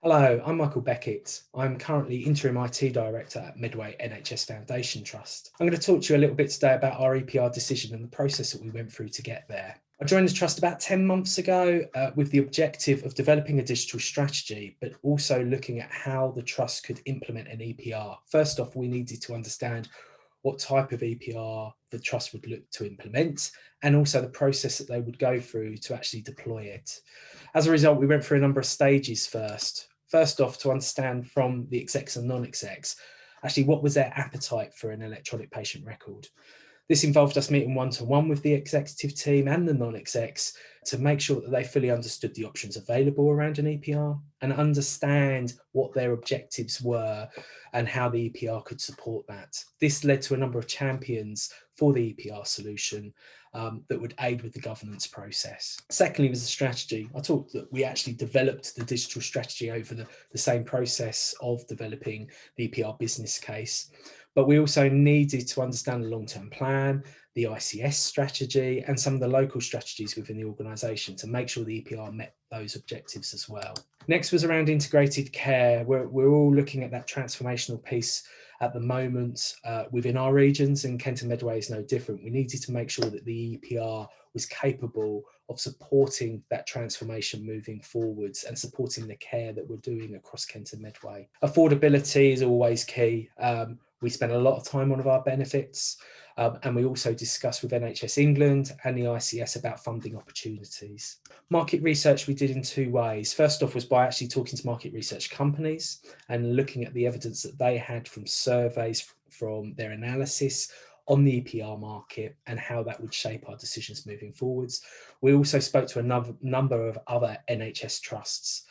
Hello, I'm Michael Beckett. I'm currently Interim IT Director at Medway NHS Foundation Trust. I'm going to talk to you a little bit today about our EPR decision and the process that we went through to get there. I joined the Trust about 10 months ago with the objective of developing a digital strategy, but also looking at how the Trust could implement an EPR. First off, we needed to understand what type of EPR the Trust would look to implement, and also the process that they would go through to actually deploy it. As a result, we went through a number of stages first. First off, to understand from the execs and non-execs, actually what was their appetite for an electronic patient record. This involved us meeting one-to-one with the executive team and the non-execs to make sure that they fully understood the options available around an EPR and understand what their objectives were and how the EPR could support that. This led to a number of champions for the EPR solution that would aid with the governance process. Secondly was the strategy. I talked that we actually developed the digital strategy over the same process of developing the EPR business case. But we also needed to understand the long-term plan, the ICS strategy, and some of the local strategies within the organisation to make sure the EPR met those objectives as well. Next was around integrated care. We're all looking at that transformational piece at the moment within our regions, and Kent and Medway is no different. We needed to make sure that the EPR was capable of supporting that transformation moving forwards and supporting the care that we're doing across Kent and Medway. Affordability is always key. We spend a lot of time on our benefits, and we also discuss with NHS England and the ICS about funding opportunities. Market research we did in two ways. First off was by actually talking to market research companies and looking at the evidence that they had from surveys, from their analysis on the EPR market and how that would shape our decisions moving forwards. We also spoke to a number of other NHS trusts.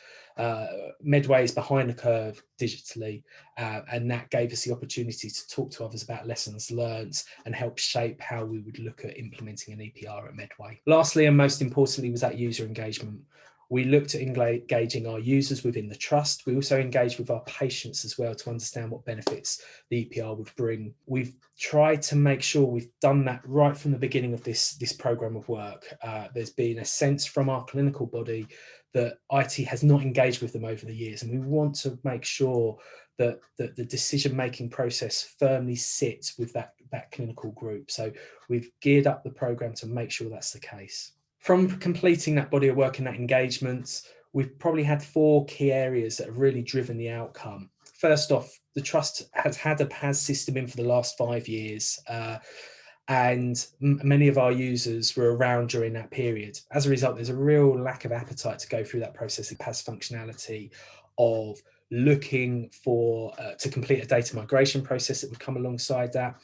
Medway is behind the curve digitally, and that gave us the opportunity to talk to others about lessons learned and help shape how we would look at implementing an EPR at Medway. Lastly, and most importantly, was that user engagement. We looked at engaging our users within the trust. We also engaged with our patients as well to understand what benefits the EPR would bring. We've tried to make sure we've done that right from the beginning of this programme of work. There's been a sense from our clinical body that IT has not engaged with them over the years, and we want to make sure that the decision-making process firmly sits with that clinical group. So we've geared up the programme to make sure that's the case. From completing that body of work and that engagement, we've probably had four key areas that have really driven the outcome. First off, the Trust has had a PAS system in for the last 5 years, and many of our users were around during that period. As a result, there's a real lack of appetite to go through that process of PAS functionality, of looking for to complete a data migration process that would come alongside that,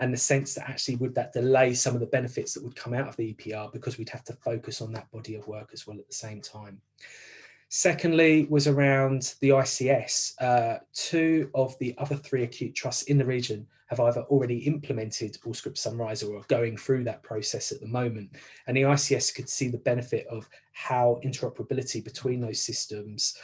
and the sense that actually would that delay some of the benefits that would come out of the EPR because we'd have to focus on that body of work as well at the same time. Secondly was around the ICS. Two of the other 3 acute trusts in the region have either already implemented Allscripts Sunrise or are going through that process at the moment. And the ICS could see the benefit of how interoperability between those systems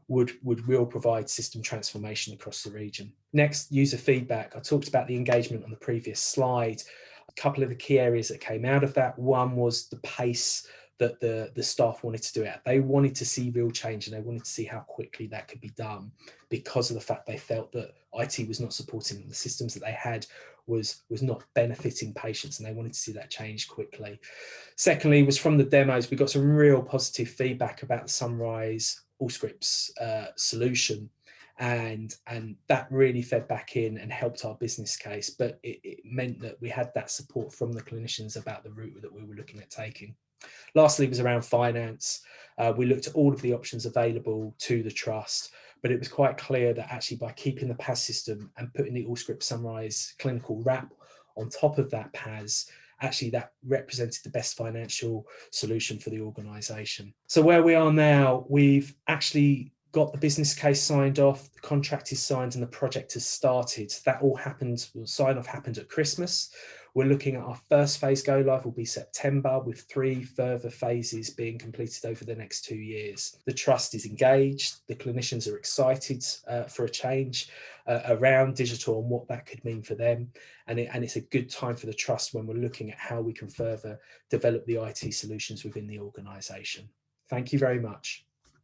will provide system transformation across the region. Next, user feedback. I talked about the engagement on the previous slide. A couple of the key areas that came out of that. One was the pace that the staff wanted to do it. They wanted to see real change, and they wanted to see how quickly that could be done because of the fact they felt that IT was not supporting them. The systems that they had was not benefiting patients, and they wanted to see that change quickly. Secondly was from the demos, we got some real positive feedback about the Sunrise Allscripts solution, and that really fed back in and helped our business case, but it meant that we had that support from the clinicians about the route that we were looking at taking. Lastly was around finance. We looked at all of the options available to the trust, but it was quite clear that actually by keeping the PAS system and putting the Allscripts Sunrise clinical wrap on top of that PAS, actually that represented the best financial solution for the organisation. So where we are now, we've actually got the business case signed off, the contract is signed, and the project has started. That all happened, well, sign off happened at Christmas. We're looking at our first phase go live will be September, with 3 further phases being completed over the next 2 years. The trust is engaged, the clinicians are excited for a change around digital and what that could mean for them. And it's a good time for the trust when we're looking at how we can further develop the IT solutions within the organisation. Thank you very much.